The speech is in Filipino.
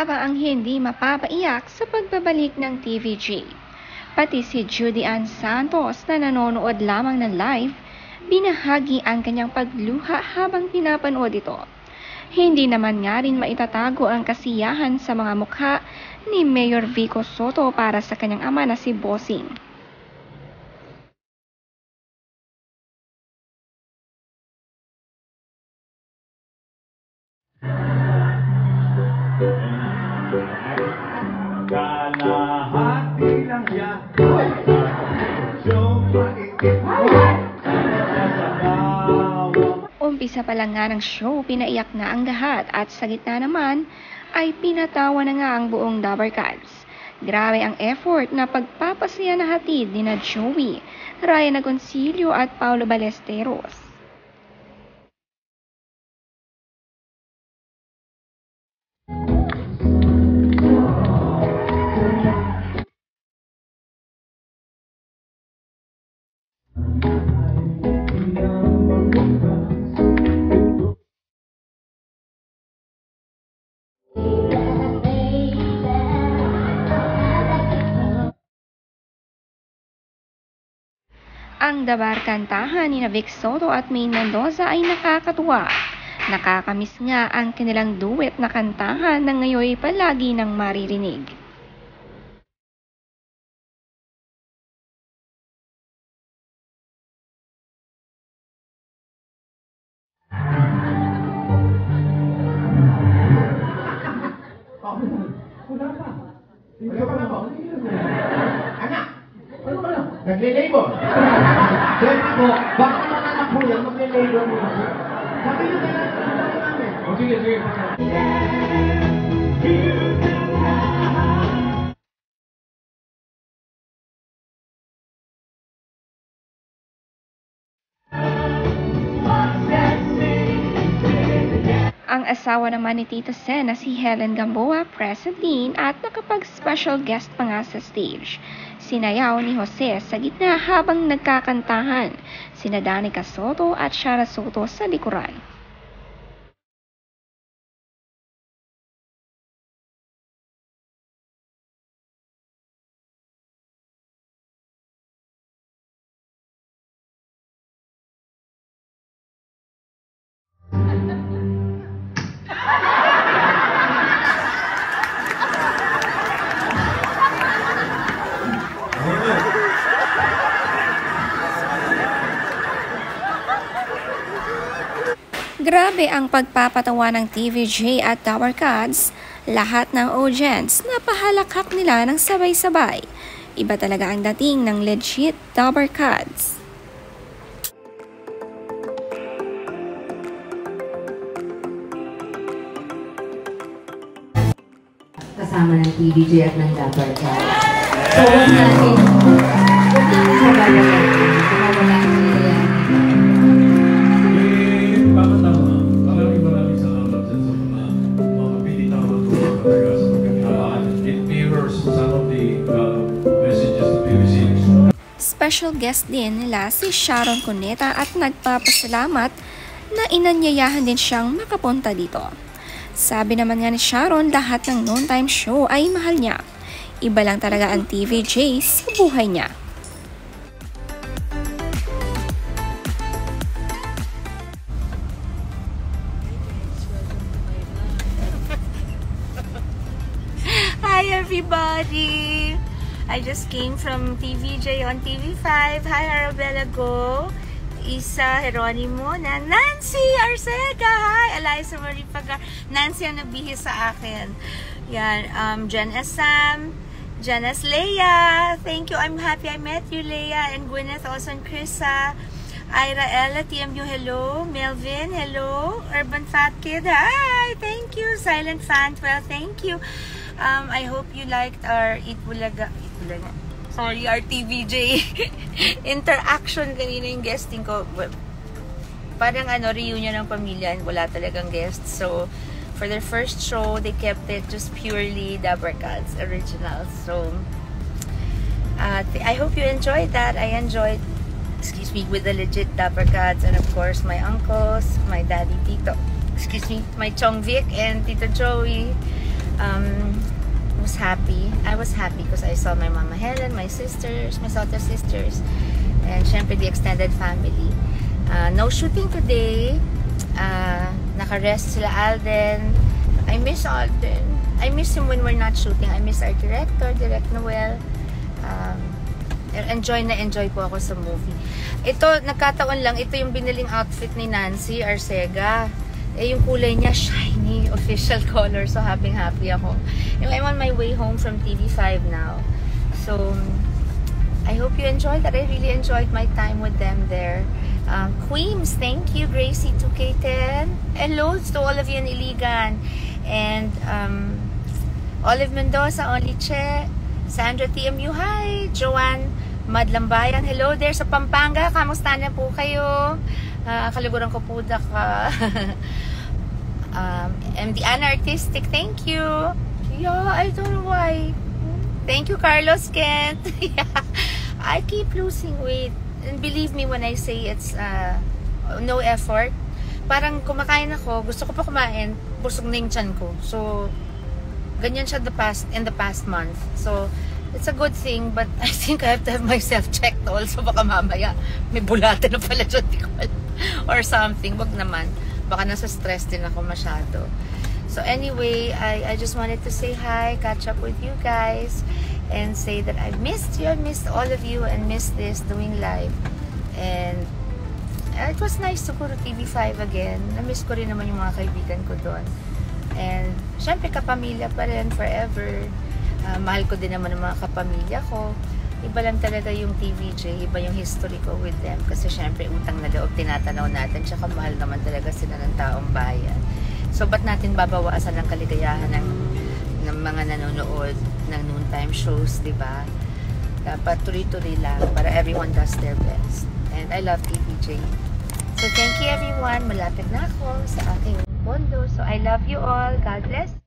nga ba ang hindi mapapaiyak sa pagbabalik ng TVJ? Pati si Judy Ann Santos na nanonood lamang ng live, binahagi ang kanyang pagluha habang pinapanood ito. Hindi naman nga rin maitatago ang kasiyahan sa mga mukha ni Mayor Vico Soto para sa kanyang ama na si Bossing. Kalahati lang siya. Umpisa pa lang nga ng show, pinaiyak na ang lahat at sa gitna naman ay pinatawa na nga ang buong Dabber Cats. Grabe ang effort na pagpapasaya na hatid ni na Joey, Ryan Agoncillo at Paulo Ballesteros. Ang dabar kantahan ni Vic Soto at Maine Mendoza ay nakakatuwa. Nakakamiss nga ang kanilang duet na kantahan na ngayon palagi nang maririnig. Anak! Ano ka lang? Nagle-labor! Siyempre po, baka naman anak po yan, magle-labor mo. Sabi nyo kaya namin. O sige, sige. Ang asawa naman ni Tito Sen na si Helen Gamboa, present din at nakapag-special guest pa nga sa stage. Sinayaw ni Jose sa gitna habang nagkakantahan, sina Danica Soto at Shara Soto sa likuran. Grabe ang pagpapatawa ng TVJ at Dabber Cats. Lahat ng audience napahalakhak nila ng sabay-sabay. Iba talaga ang dating ng legit Dabber Cats. Kasama ng TVJ at ng Dabber Cats. So, huwag natin sabayan natin. Wala nila yan. Maraming salamat sa mga binitawan ko talaga sa pagkakalaan. It mirrors some of the messages that we received. Special guest din nila si Sharon Cuneta at nagpapasalamat na inanyayahan din siyang makapunta dito. Sabi naman nga ni Sharon, lahat ng noontime show ay mahal niya. Iba lang talaga ang TVJ sa buhay niya. Hi everybody! I just came from TVJ on TV5. Hi Arabella Go, Isa Heronimo, na Nancy Arcega. Hi Eliza Marie Pagar. Nancy ang nabihis sa akin. Yan, Jen S. Sam, Jen S. Leia. Thank you. I'm happy I met you, Leia. And Gwyneth also, and Krisa. Ira Ella, TMU, hello. Melvin, hello. Urban Fat Kid, hi. Thank you. Silent Fan 12, thank you. I hope you liked our our TVJ interaction kanina yung guesting ko. Parang reunion ng pamilya and wala talagang guests. So, for their first show, they kept it just purely Dabber Cats original. So, I hope you enjoyed that. I enjoyed, with the legit Dabber Cats, and of course, my uncles, my daddy Tito, my Chong Vic and Tito Joey. was happy. I was happy because I saw my Mama Helen, my sisters, my Soto sisters, and syempre the extended family. No shooting today. Naka-rest sila Alden. I miss Alden. I miss him when we're not shooting. I miss our director, Direct Noel. Enjoy po ako sa movie. Ito, nagkataon lang, ito yung biniling outfit ni Nancy Arcega. Yung kulay niya, shiny, official color. So, happy ako. I'm on my way home from TV5 now. So, I hope you enjoyed that. I really enjoyed my time with them there. Queens, thank you. Gracie 2K10. Hello to all of you in Iligan. And Olive Mendoza, Only Che, Sandra TMU, hi. Joanne Madlambayan, hello there sa Pampanga. Kamusta na po kayo? Kaliguran ko po ka. MD Anna Artistic, thank you. Yeah, I don't know why. Thank you, Carlos Kent. Yeah, I keep losing weight. And believe me when I say it's no effort. Parang kumakain ako, gusto ko pa kumain, busog na yung tiyan ko. So, ganyan siya in the past month. So, it's a good thing, but I think I have to have myself checked also. Baka mamaya, may bulate na pala dyan, di ko alam. Or something. Wag naman. Baka nasa stress din ako masyado. So anyway, I just wanted to say hi, catch up with you guys, and say that I've missed you, I've missed all of you, and missed this, doing live. And it was nice to go to TV5 again. Na-miss ko rin naman yung mga kaibigan ko doon. And syempre kapamilya pa rin forever. Mahal ko din naman ang mga kapamilya ko. Iba lang talaga yung TVJ, iba yung history ko with them. Kasi syempre utang na loob tinatanaw natin, tsaka mahal naman talaga sila ng taong bayan. So ba't natin babawasan ang kaligayahan ng mga nanonood ng noontime shows, di ba? Dapat tuloy-tuloy lang para everyone does their best. And I love TVJ. So thank you everyone. Malapit na ako sa aking pondo. So I love you all. God bless.